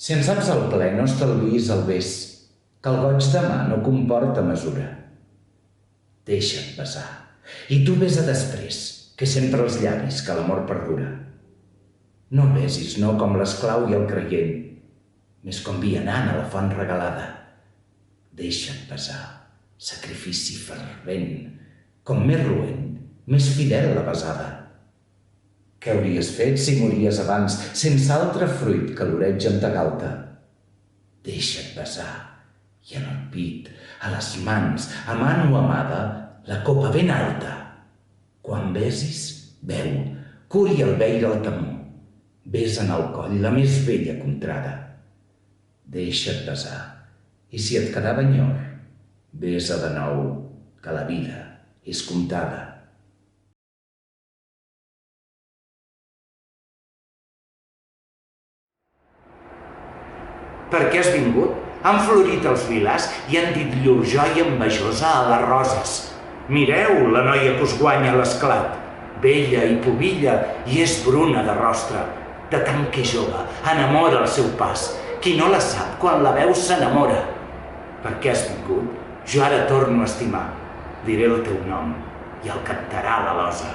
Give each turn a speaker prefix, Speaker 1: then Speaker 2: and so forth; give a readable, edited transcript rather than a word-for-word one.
Speaker 1: Si en saps el ple, no estalviïs el vés, que el goig de mà no comporta mesura. Deixa't besar, i tu besa després, que sempre els llavis que l'amor perdura. No el besis, no com l'esclau i el creient, més com vianant a la font regalada. Deixa't besar, sacrifici fervent, com més roent, més fidel la besada. Què hauries fet si mories abans, sense altre fruit que l'oreig en ta galta? Deixa't besar, i en el pit, a les mans, amant o amada, la copa ben alta. Quan besis, beu, curi el veire al temor. Besa en el coll la més bella contrada. Deixa't besar, i si et quedava enyor, besa de nou, que la vida és comptada.
Speaker 2: Per què has vingut? Han florit els vilars i han dit llur joia envejosa a les roses. Mireu la noia que us guanya l'esclat. Bella i pubilla i és bruna de rostre. De tant que jove, enamora el seu pas. Qui no la sap, quan la veu s'enamora. Per què has vingut? Jo ara torno a estimar. Diré el teu nom i el cantarà l'alosa.